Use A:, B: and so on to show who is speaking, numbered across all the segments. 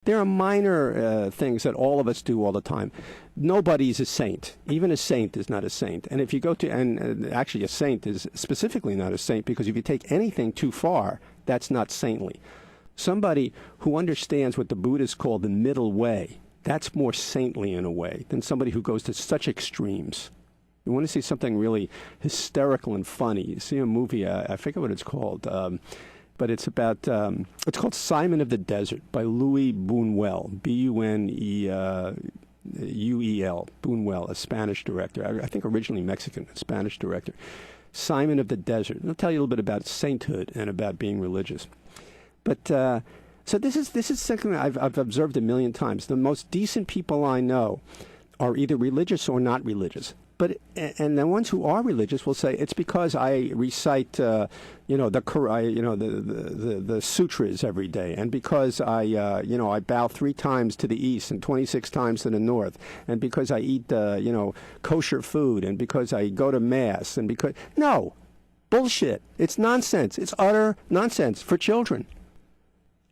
A: There are minor things that all of us do all the time. Nobody's a saint. Even a saint is not a saint. And if you go to, and actually a saint is specifically not a saint, because if you take anything too far, that's not saintly. Somebody who understands what the Buddhists call the middle way, that's more saintly in a way than somebody who goes to such extremes. You want to see something really hysterical and funny. You see a movie, I forget what it's called, but it's about, it's called Simon of the Desert by Louis Buñuel, B-U-N-E-U-E-L, Buñuel, a Spanish director, I think originally Mexican, a Spanish director. Simon of the Desert. I'll tell you a little bit about sainthood and about being religious. But so this is something I've observed a million times. The most decent people I know are either religious or not religious. And the ones who are religious will say it's because I recite, the sutras every day, and because I bow 3 times to the east and 26 times to the north, and because I eat, kosher food, and because I go to mass, and because no, bullshit. It's nonsense. It's utter nonsense for children.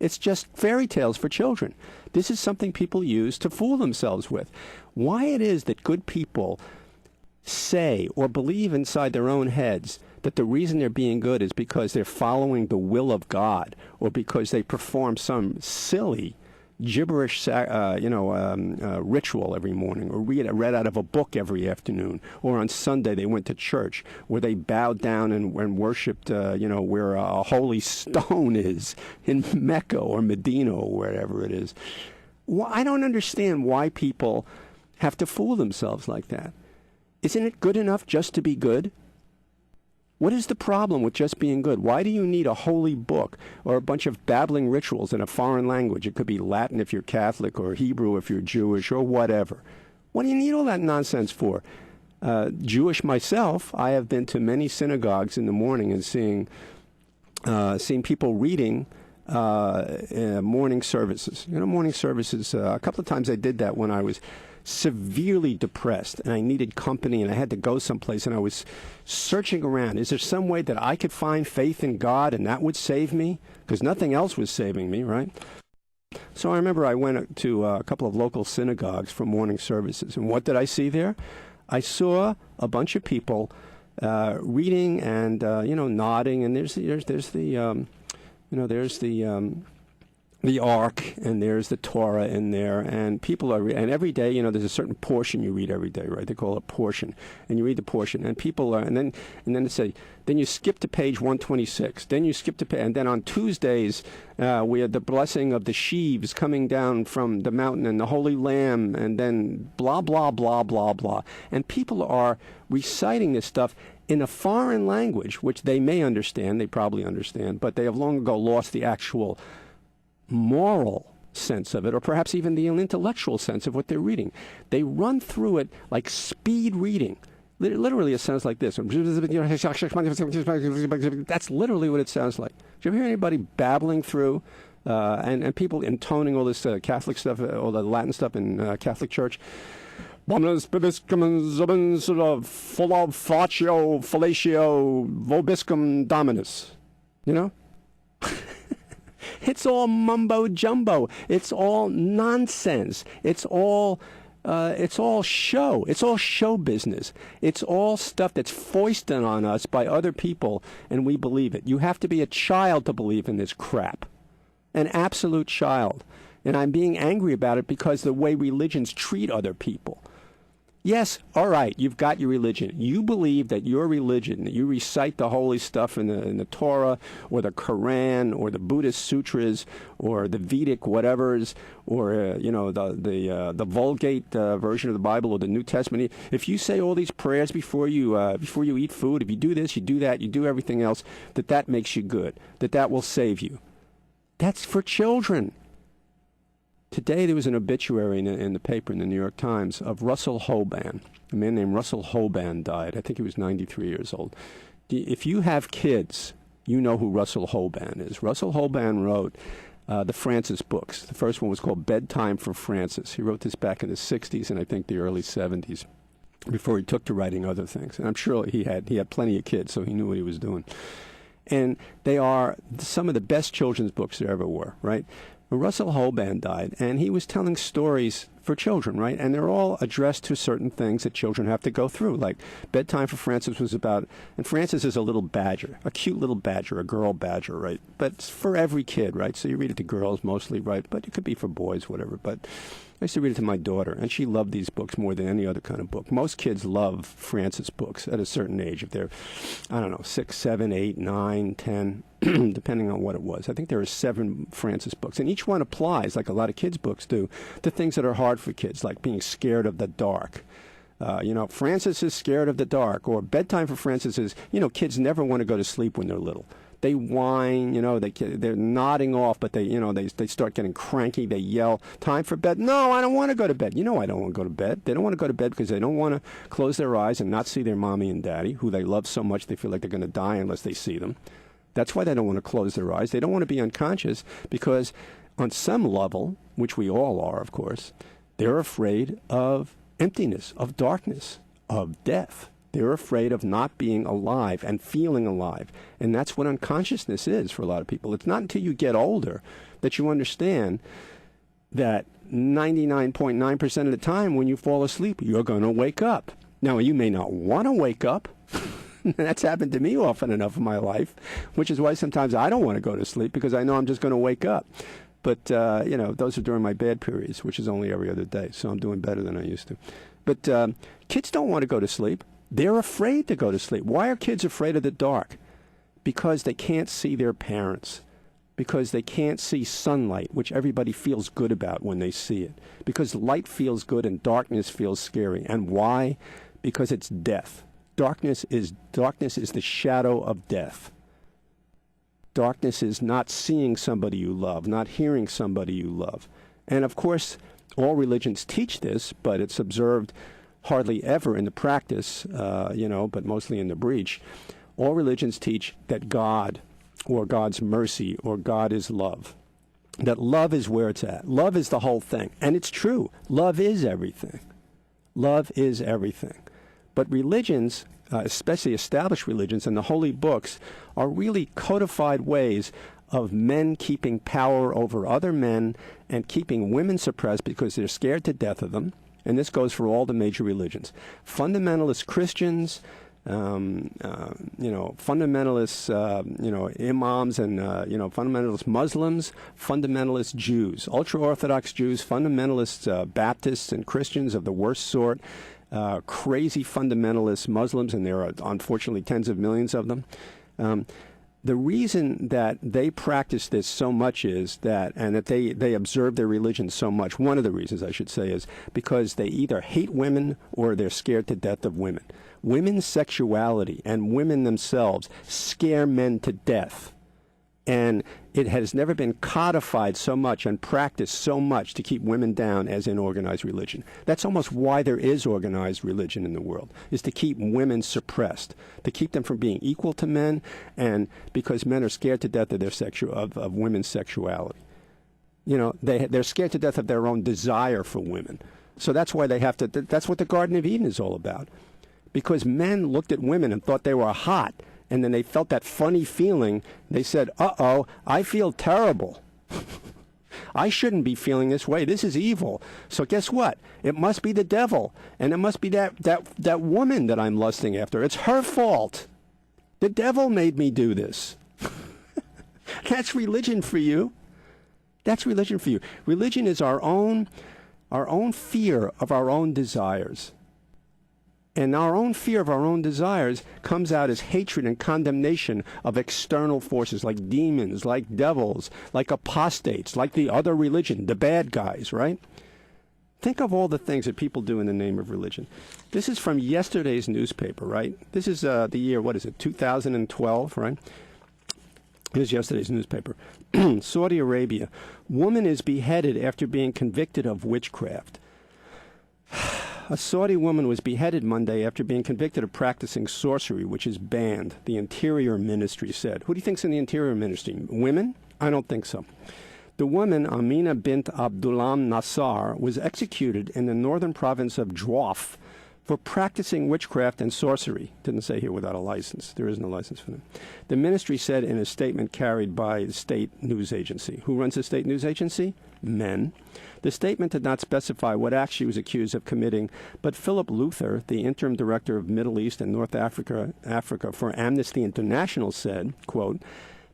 A: It's just fairy tales for children. This is something people use to fool themselves with. Why it is that good people say or believe inside their own heads that the reason they're being good is because they're following the will of God, or because they perform some silly gibberish ritual every morning, or read out of a book every afternoon, or on Sunday they went to church where they bowed down and worshipped where a holy stone is in Mecca or Medina or wherever it is. I don't understand why people have to fool themselves like that. Isn't it good enough just to be good? What is the problem with just being good? Why do you need a holy book or a bunch of babbling rituals in a foreign language? It could be Latin if you're Catholic, or Hebrew if you're Jewish, or whatever. What do you need all that nonsense for? Jewish myself, I have been to many synagogues in the morning and seeing people reading morning services. Morning services, a couple of times I did that when I was severely depressed and I needed company and I had to go someplace, and I was searching around. Is there some way that I could find faith in God and that would save me? Because nothing else was saving me, right? So I remember I went to a couple of local synagogues for morning services, and what did I see there? I saw a bunch of people reading and nodding, and there's the Ark, and there's the Torah in there, and people are, and every day, there's a certain portion you read every day, right? They call it portion, and you read the portion, and people are, and then they say, then you skip to page 126, then you skip to page, and then on Tuesdays, we had the blessing of the sheaves coming down from the mountain, and the Holy Lamb, and then blah, blah, blah, blah, blah, and people are reciting this stuff in a foreign language, which they may understand, they probably understand, but they have long ago lost the actual moral sense of it, or perhaps even the intellectual sense of what they're reading. They run through it like speed reading. Literally, it sounds like this. That's literally what it sounds like. Do you ever hear anybody babbling through and people intoning all this Catholic stuff, all the Latin stuff in Catholic Church? Fallatio, Fallatio, Vobiscum Dominus. It's all mumbo jumbo. It's all nonsense. It's all show. It's all show business. It's all stuff that's foisted on us by other people, and we believe it. You have to be a child to believe in this crap. An absolute child. And I'm being angry about it because the way religions treat other people. Yes, all right, you've got your religion. You believe that your religion, that you recite the holy stuff in the Torah or the Quran or the Buddhist sutras or the Vedic whatevers or the Vulgate version of the Bible or the New Testament. If you say all these prayers before you eat food, if you do this, you do that, you do everything else, that makes you good, that will save you. That's for children. Today there was an obituary in the paper, in the New York Times, of Russell Hoban. A man named Russell Hoban died. I think he was 93 years old. If you have kids, you know who Russell Hoban is. Russell Hoban wrote the Francis books. The first one was called Bedtime for Francis. He wrote this back in the 60s and I think the early 70s, before he took to writing other things. And I'm sure he had plenty of kids, so he knew what he was doing. And they are some of the best children's books there ever were, right? Russell Hoban died, and he was telling stories for children, right? And they're all addressed to certain things that children have to go through. Like Bedtime for Frances was about, and Frances is a little badger, a cute little badger, a girl badger, right? But it's for every kid, right? So you read it to girls mostly, right? But it could be for boys, whatever. But I used to read it to my daughter, and she loved these books more than any other kind of book. Most kids love Frances books at a certain age. If they're, I don't know, 6, 7, 8, 9, 10, depending on what it was. I think there are 7 Frances books, and each one applies, like a lot of kids' books do, to things that are hard for kids, like being scared of the dark. Frances is scared of the dark, or Bedtime for Frances is, kids never want to go to sleep when they're little. They whine, they're nodding off, but they start getting cranky. They yell, "Time for bed." No, I don't want to go to bed. I don't want to go to bed. They don't want to go to bed because they don't want to close their eyes and not see their mommy and daddy, who they love so much they feel like they're going to die unless they see them. That's why they don't want to close their eyes. They don't want to be unconscious because on some level, which we all are, of course, they're afraid of emptiness, of darkness, of death. They're afraid of not being alive and feeling alive. And that's what unconsciousness is for a lot of people. It's not until you get older that you understand that 99.9% of the time when you fall asleep, you're going to wake up. Now, you may not want to wake up. That's happened to me often enough in my life, which is why sometimes I don't want to go to sleep because I know I'm just going to wake up. But, those are during my bad periods, which is only every other day. So I'm doing better than I used to. But kids don't want to go to sleep. They're afraid to go to sleep. Why are kids afraid of the dark? Because they can't see their parents. Because they can't see sunlight, which everybody feels good about when they see it. Because light feels good and darkness feels scary. And why? Because it's death. Darkness is the shadow of death. Darkness is not seeing somebody you love, not hearing somebody you love. And of course, all religions teach this, but it's observed hardly ever in the practice, but mostly in the breach. All religions teach that God, or God's mercy, or God is love. That love is where it's at. Love is the whole thing. And it's true. Love is everything. Love is everything. But religions, especially established religions and the holy books, are really codified ways of men keeping power over other men and keeping women suppressed because they're scared to death of them. And this goes for all the major religions. Fundamentalist Christians, fundamentalists, imams and, fundamentalist Muslims, fundamentalist Jews, ultra-Orthodox Jews, fundamentalist Baptists and Christians of the worst sort, crazy fundamentalist Muslims, and there are unfortunately tens of millions of them. The reason that they practice this so much is that they observe their religion so much, one of the reasons I should say, is because they either hate women or they're scared to death of women. Women's sexuality and women themselves scare men to death. And it has never been codified so much and practiced so much to keep women down as in organized religion. That's almost why there is organized religion in the world, is to keep women suppressed, to keep them from being equal to men, and because men are scared to death of their of women's sexuality. They're scared to death of their own desire for women. So that's why they have to, that's what the Garden of Eden is all about. Because men looked at women and thought they were hot, and then they felt that funny feeling. They said, uh-oh, I feel terrible. I shouldn't be feeling this way. This is evil. So guess what? It must be the devil. And it must be that woman that I'm lusting after. It's her fault. The devil made me do this. That's religion for you. That's religion for you. Religion is our own fear of our own desires. And our own fear of our own desires comes out as hatred and condemnation of external forces like demons, like devils, like apostates, like the other religion, the bad guys, right? Think of all the things that people do in the name of religion. This is from yesterday's newspaper, right? This is the year, 2012, right? Here's yesterday's newspaper. Saudi Arabia. Woman is beheaded after being convicted of witchcraft. A Saudi woman was beheaded Monday after being convicted of practicing sorcery, which is banned, the Interior Ministry said. Who do you think's in the Interior Ministry? Women? I don't think so. The woman, Amina bint Abdullah Nassar, was executed in the northern province of Jawf for practicing witchcraft and sorcery. Didn't say here without a license. There is no license for them. The ministry said in a statement carried by the state news agency. Who runs the state news agency? Men. The statement did not specify what act she was accused of committing, but Philip Luther, the interim director of Middle East and North Africa for Amnesty International, said, quote,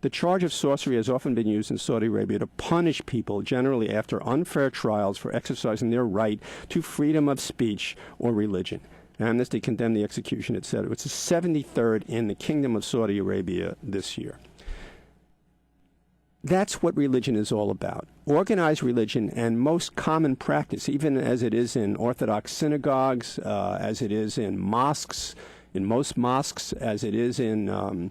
A: "The charge of sorcery has often been used in Saudi Arabia to punish people, generally after unfair trials, for exercising their right to freedom of speech or religion." Amnesty condemned the execution. It said it was the 73rd in the Kingdom of Saudi Arabia this year. That's what religion is all about. Organized religion and most common practice, even as it is in Orthodox synagogues, as it is in mosques, in most mosques, as it is in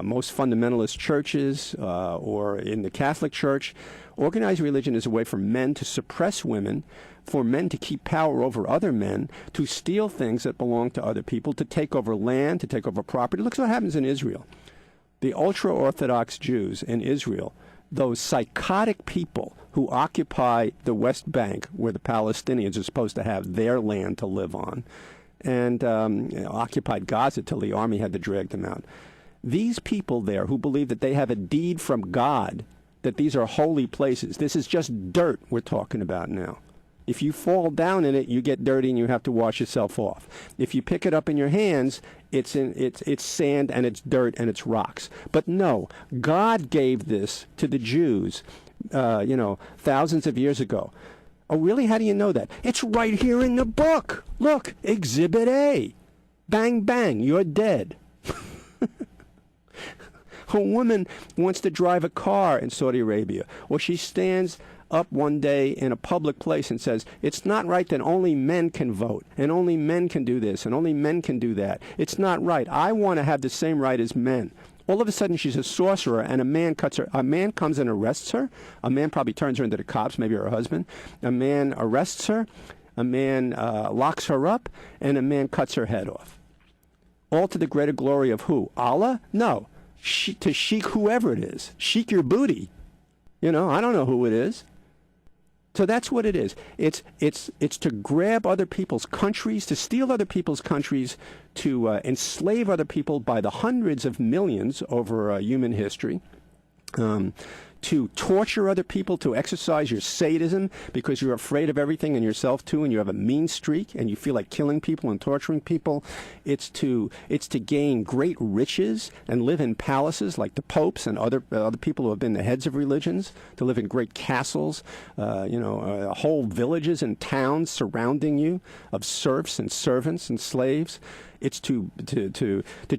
A: most fundamentalist churches or in the Catholic Church. Organized religion is a way for men to suppress women, for men to keep power over other men, to steal things that belong to other people, to take over land, to take over property. Look what happens in Israel. The ultra-Orthodox Jews in Israel, those psychotic people who occupy the West Bank, where the Palestinians are supposed to have their land to live on, and occupied Gaza till the army had to drag them out. These people there who believe that they have a deed from God, that these are holy places, this is just dirt we're talking about now. If you fall down in it, you get dirty and you have to wash yourself off. If you pick it up in your hands, it's sand and it's dirt and it's rocks. But no, God gave this to the Jews, thousands of years ago. Oh, really? How do you know that? It's right here in the book. Look, Exhibit A. Bang, bang, you're dead. A woman wants to drive a car in Saudi Arabia, or she stands up one day in a public place and says, it's not right that only men can vote, and only men can do this, and only men can do that. It's not right. I want to have the same right as men. All of a sudden, she's a sorcerer, and a man cuts her. A man comes and arrests her. A man probably turns her into the cops, maybe her husband. A man arrests her. A man locks her up, and a man cuts her head off. All to the greater glory of who? Allah? No. To sheik whoever it is. Sheik your booty. I don't know who it is. So that's what it is. It's to grab other people's countries, to steal other people's countries, to enslave other people by the hundreds of millions over human history, to torture other people, to exercise your sadism because you're afraid of everything and yourself too, and you have a mean streak and you feel like killing people and torturing people. It's to gain great riches and live in palaces like the popes and other people who have been the heads of religions, to live in great castles, whole villages and towns surrounding you of serfs and servants and slaves. It's to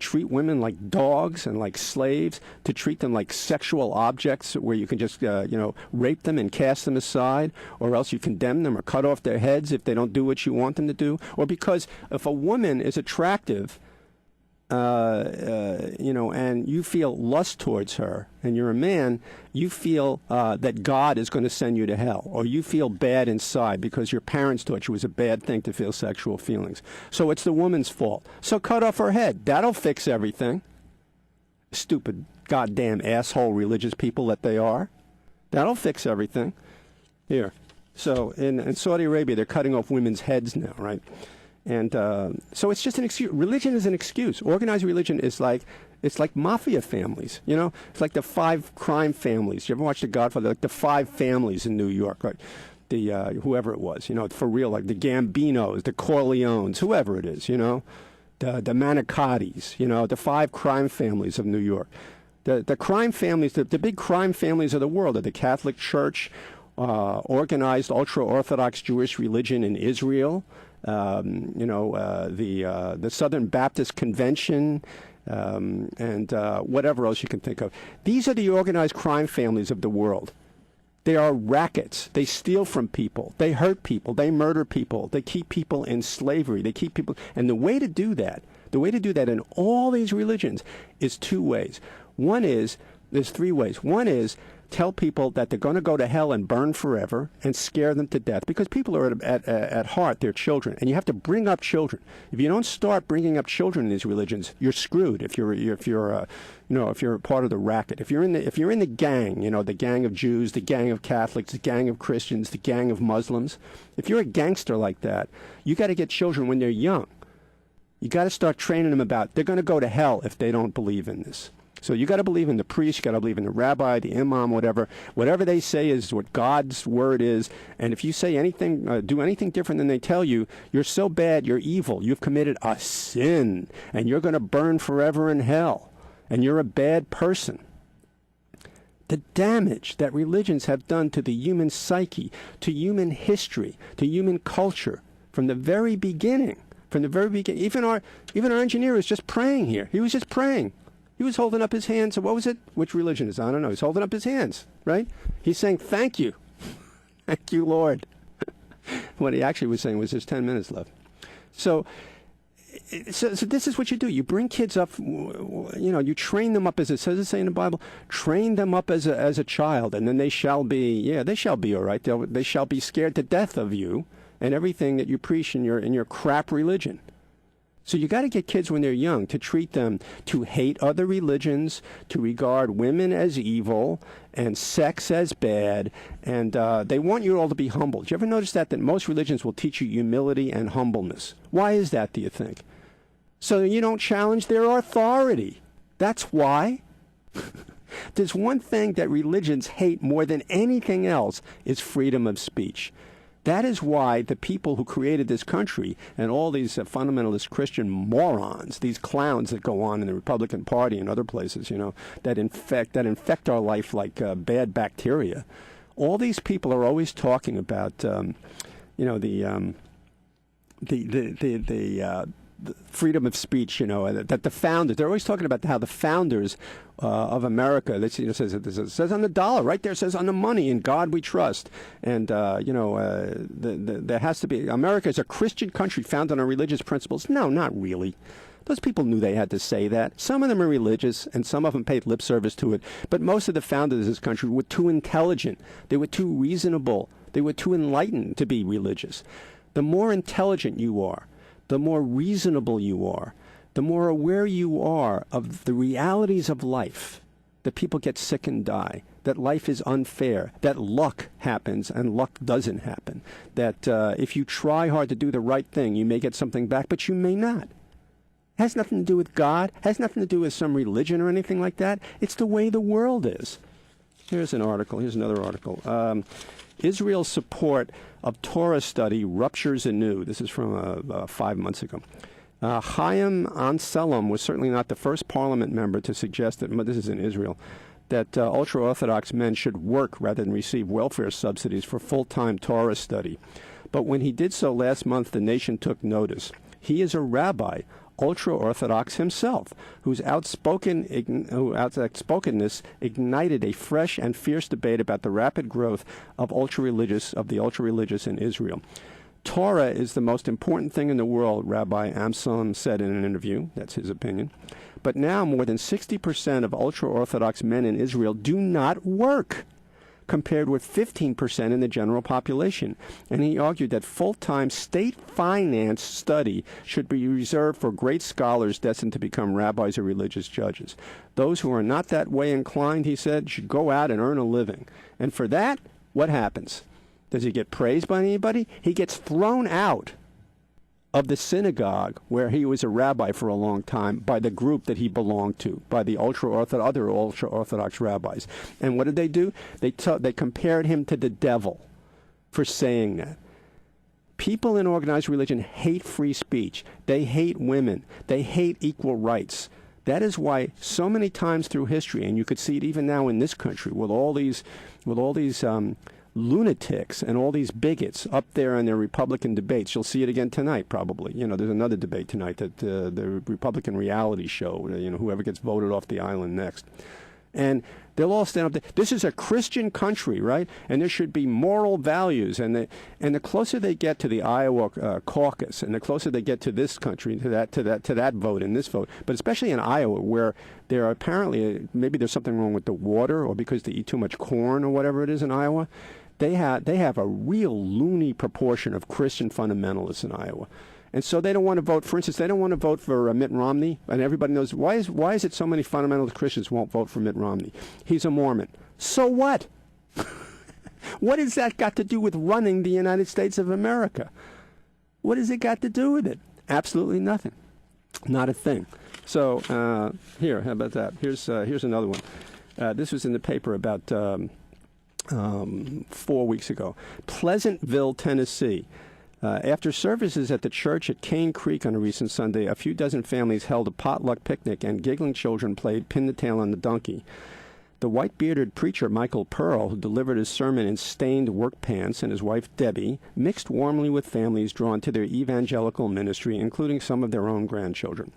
A: treat women like dogs and like slaves, to treat them like sexual objects where you can just, rape them and cast them aside, or else you condemn them or cut off their heads if they don't do what you want them to do. Or because if a woman is attractive, and you feel lust towards her, and you're a man, you feel that God is going to send you to hell, or you feel bad inside because your parents taught you it was a bad thing to feel sexual feelings. So it's the woman's fault. So cut off her head. That'll fix everything. Stupid, goddamn asshole religious people that they are. That'll fix everything. Here. So in Saudi Arabia, they're cutting off women's heads now, right? And so it's just an excuse. Religion is an excuse. Organized religion is it's like mafia families. It's like the 5 crime families. You ever watch The Godfather? Like the 5 families in New York, right? The whoever it was, for real, like the Gambinos, the Corleones, whoever it is, the Manicottis, the 5 crime families of New York. The crime families, the big crime families of the world are the Catholic Church, organized ultra-Orthodox Jewish religion in Israel, the Southern Baptist Convention, and whatever else you can think of. These are the organized crime families of the world. They are rackets. They steal from people. They hurt people. They murder people. They keep people in slavery. They keep people. And the way to do that in all these religions is 2 ways. There's 3 ways. One is tell people that they're going to go to hell and burn forever and scare them to death, because people are at heart, they're children, and you have to bring up children. If you don't start bringing up children in these religions, you're screwed. If you're part of the racket, if you're in the gang, the gang of Jews, the gang of Catholics, the gang of Christians, the gang of Muslims, if you're a gangster like that, you got to get children when they're young. You got to start training them about they're going to go to hell if they don't believe in this. So you got to believe in the priest, you got to believe in the rabbi, the imam, whatever. Whatever they say is what God's word is. And if you say anything, do anything different than they tell you, you're so bad, you're evil. You've committed a sin, and you're going to burn forever in hell. And you're a bad person. The damage that religions have done to the human psyche, to human history, to human culture, from the very beginning. Even our engineer was just praying here. He was just praying. He was holding up his hands. What was it? Which religion is it? I don't know. He's holding up his hands, right? He's saying, thank you. Thank you, Lord. What he actually was saying was there's 10 minutes left. So this is what you do. You bring kids up, you train them up, as it says it in the Bible, train them up as a child, and then they shall be all right. They shall be scared to death of you and everything that you preach in your crap religion. So you got to get kids when they're young to treat them, to hate other religions, to regard women as evil and sex as bad, and they want you all to be humble. Did you ever notice that most religions will teach you humility and humbleness? Why is that, do you think? So you don't challenge their authority. That's why. There's one thing that religions hate more than anything else is freedom of speech. That is why the people who created this country and all these fundamentalist Christian morons, these clowns that go on in the Republican Party and other places, that infect our life like bad bacteria. All these people are always talking about, the freedom of speech, that the founders, they're always talking about how the founders of America, it says on the dollar, right there, it says on the money, in God we trust. And, there has to be, America is a Christian country founded on religious principles. No, not really. Those people knew they had to say that. Some of them are religious, and some of them paid lip service to it. But most of the founders of this country were too intelligent. They were too reasonable. They were too enlightened to be religious. The more intelligent you are, the more reasonable you are, the more aware you are of the realities of life, that people get sick and die, that life is unfair, that luck happens and luck doesn't happen, that if you try hard to do the right thing, you may get something back, but you may not. It has nothing to do with God, has nothing to do with some religion or anything like that. It's the way the world is. Here's another article. Israel's support of Torah study ruptures anew. This is from 5 months ago. Chaim Anselm was certainly not the first parliament member to suggest that, this is in Israel, that ultra-Orthodox men should work rather than receive welfare subsidies for full-time Torah study. But when he did so last month, the nation took notice. He is a rabbi, ultra-Orthodox himself, whose outspokenness ignited a fresh and fierce debate about the rapid growth of the ultra-religious in Israel. Torah is the most important thing in the world, Rabbi Anselm said in an interview. That's his opinion. But now more than 60% of ultra-Orthodox men in Israel do not work, compared with 15% in the general population. And he argued that full-time state-financed study should be reserved for great scholars destined to become rabbis or religious judges. Those who are not that way inclined, he said, should go out and earn a living. And for that, what happens? Does he get praised by anybody? He gets thrown out of the synagogue where he was a rabbi for a long time by the group that he belonged to, by the other ultra-Orthodox rabbis. And what did they do? They compared him to the devil for saying that. People in organized religion hate free speech. They hate women. They hate equal rights. That is why so many times through history, and you could see it even now in this country, with all these lunatics and all these bigots up there in their Republican debates. You'll see it again tonight, probably. There's another debate tonight, that the Republican reality show, whoever gets voted off the island next. And They'll all stand up there. This is a Christian country, right? And there should be moral values. And the closer they get to the Iowa caucus, and the closer they get to this country, to that vote and this vote, but especially in Iowa, where there are apparently maybe there's something wrong with the water, or because they eat too much corn or whatever it is in Iowa, they have a real loony proportion of Christian fundamentalists in Iowa. And so they don't want to vote, for instance, they don't want to vote for Mitt Romney. And everybody knows, why is it so many fundamentalist Christians won't vote for Mitt Romney? He's a Mormon. So what? What has that got to do with running the United States of America? What has it got to do with it? Absolutely nothing. Not a thing. So here, how about that? Here's another one. This was in the paper about 4 weeks ago. Pleasantville, Tennessee. After services at the church at Cane Creek on a recent Sunday, a few dozen families held a potluck picnic and giggling children played pin the tail on the donkey. The white-bearded preacher Michael Pearl, who delivered his sermon in stained work pants, and his wife Debbie, mixed warmly with families drawn to their evangelical ministry, including some of their own grandchildren.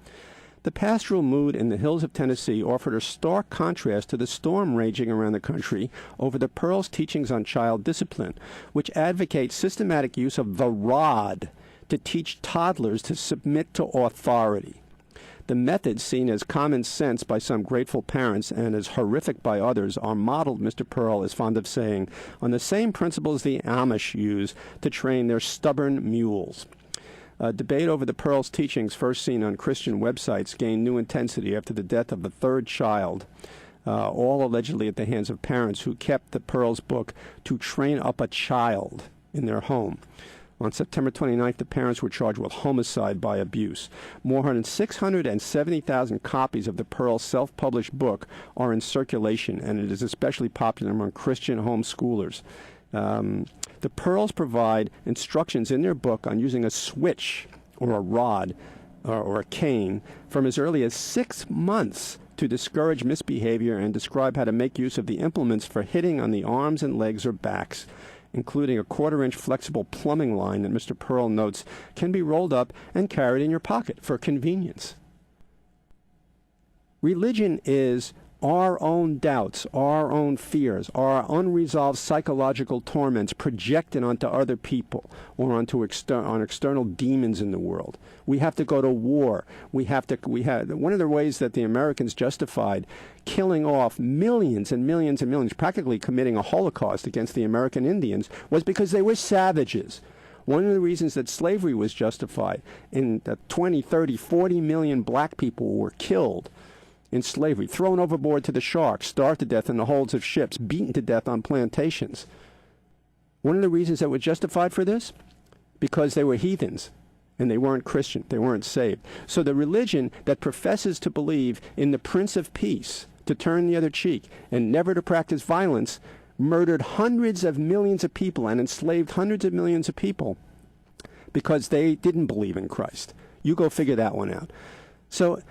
A: The pastoral mood in the hills of Tennessee offered a stark contrast to the storm raging around the country over the Pearl's teachings on child discipline, which advocate systematic use of the rod to teach toddlers to submit to authority. The methods, seen as common sense by some grateful parents and as horrific by others, are modeled, Mr. Pearl is fond of saying, on the same principles the Amish use to train their stubborn mules. Debate over the Pearl's teachings, first seen on Christian websites, gained new intensity after the death of the third child, all allegedly at the hands of parents who kept the Pearl's book To Train Up a Child in their home. On September 29th, the parents were charged with homicide by abuse. More than 670,000 copies of the Pearl's self-published book are in circulation, and it is especially popular among Christian homeschoolers. The Pearls provide instructions in their book on using a switch or a rod or a cane from as early as 6 months to discourage misbehavior and describe how to make use of the implements for hitting on the arms and legs or backs, including a 1/4-inch flexible plumbing line that Mr. Pearl notes can be rolled up and carried in your pocket for convenience. Religion is our own doubts, our own fears, our unresolved psychological torments projected onto other people or onto external demons in the world. We have to go to war. One of the ways that the Americans justified killing off millions and millions and millions, practically committing a Holocaust against the American Indians, was because they were savages. One of the reasons that slavery was justified, in the 20, 30, 40 million black people were killed in slavery, thrown overboard to the sharks, starved to death in the holds of ships, beaten to death on plantations. One of the reasons that was justified for this? Because they were heathens, and they weren't Christian, they weren't saved. So the religion that professes to believe in the Prince of Peace, to turn the other cheek, and never to practice violence, murdered hundreds of millions of people and enslaved hundreds of millions of people because they didn't believe in Christ. You go figure that one out. So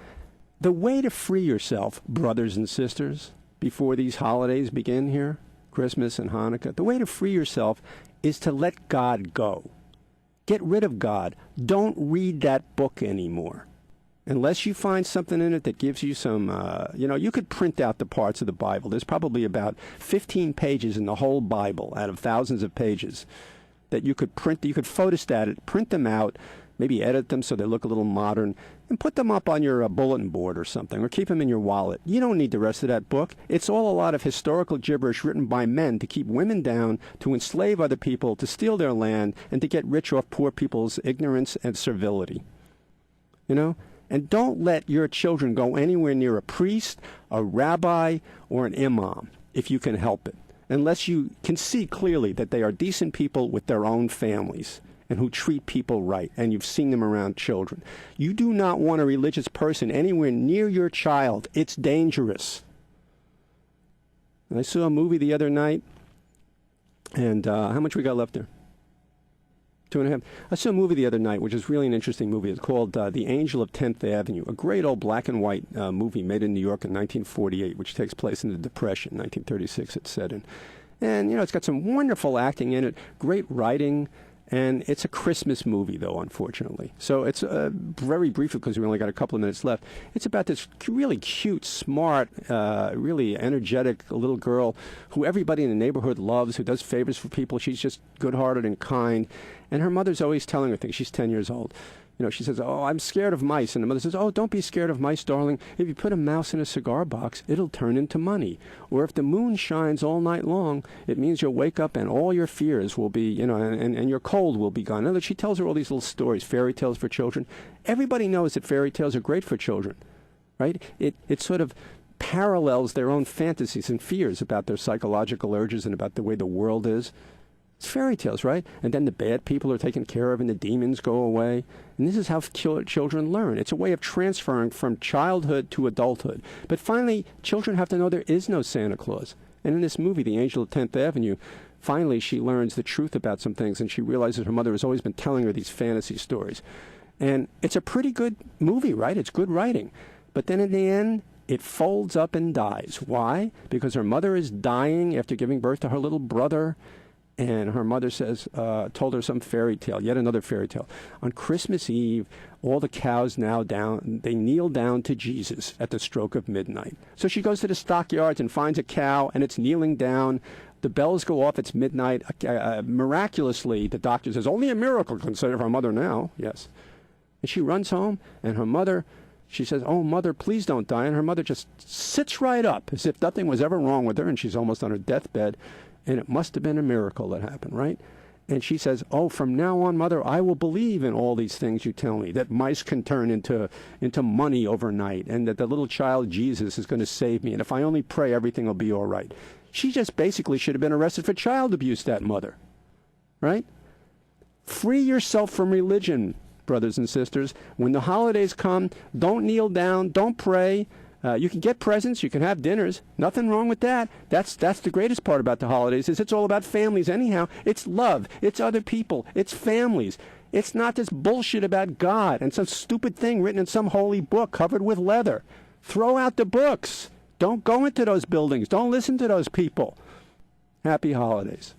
A: the way to free yourself, brothers and sisters, before these holidays begin here, Christmas and Hanukkah, the way to free yourself is to let God go. Get rid of God. Don't read that book anymore. Unless you find something in it that gives you some, you could print out the parts of the Bible. There's probably about 15 pages in the whole Bible out of thousands of pages that you could print. You could photostat it, print them out, maybe edit them so they look a little modern, and put them up on your bulletin board or something, or keep them in your wallet. You don't need the rest of that book. It's all a lot of historical gibberish written by men to keep women down, to enslave other people, to steal their land, and to get rich off poor people's ignorance and servility. And don't let your children go anywhere near a priest, a rabbi, or an imam, if you can help it, unless you can see clearly that they are decent people with their own families and who treat people right, and you've seen them around children. You do not want a religious person anywhere near your child. It's dangerous. I saw a movie the other night, and how much we got left there? 2.5. I saw a movie the other night, which is really an interesting movie. It's called The Angel of 10th Avenue, a great old black and white movie made in New York in 1948, which takes place in the Depression, 1936 it's set in. And, it's got some wonderful acting in it, great writing, And it's a Christmas movie, though, unfortunately. So it's very briefly, because we only got a couple of minutes left. It's about this really cute, smart, really energetic little girl who everybody in the neighborhood loves, who does favors for people. She's just good-hearted and kind. And her mother's always telling her things. She's 10 years old. You know, she says, "Oh, I'm scared of mice." And the mother says, "Oh, don't be scared of mice, darling. If you put a mouse in a cigar box, it'll turn into money. Or if the moon shines all night long, it means you'll wake up and all your fears will be, you know, and your cold will be gone." In other words, she tells her all these little stories, fairy tales for children. Everybody knows that fairy tales are great for children, right? It sort of parallels their own fantasies and fears about their psychological urges and about the way the world is. It's fairy tales, right? And then the bad people are taken care of and the demons go away. And this is how children learn. It's a way of transferring from childhood to adulthood. But finally, children have to know there is no Santa Claus. And in this movie, The Angel of 10th Avenue, finally she learns the truth about some things, and she realizes her mother has always been telling her these fantasy stories. And it's a pretty good movie, right? It's good writing. But then in the end, it folds up and dies. Why? Because her mother is dying after giving birth to her little brother. And her mother says, told her some fairy tale, yet another fairy tale. On Christmas Eve, all the cows they kneel down to Jesus at the stroke of midnight. So she goes to the stockyards and finds a cow, and it's kneeling down. The bells go off, it's midnight. Miraculously, the doctor says, only a miracle can save her mother now. Yes. And she runs home, and her mother, she says, "Oh, mother, please don't die." And her mother just sits right up as if nothing was ever wrong with her, and she's almost on her deathbed. And it must have been a miracle that happened, right? And she says, "Oh, from now on, mother, I will believe in all these things you tell me, that mice can turn into money overnight, and that the little child Jesus is going to save me. And if I only pray, everything will be all right." She just basically should have been arrested for child abuse, that mother, right? Free yourself from religion, brothers and sisters. When the holidays come, don't kneel down, don't pray. You can get presents, you can have dinners. Nothing wrong with that. That's the greatest part about the holidays, is it's all about families anyhow. It's love. It's other people. It's families. It's not this bullshit about God and some stupid thing written in some holy book covered with leather. Throw out the books. Don't go into those buildings. Don't listen to those people. Happy holidays.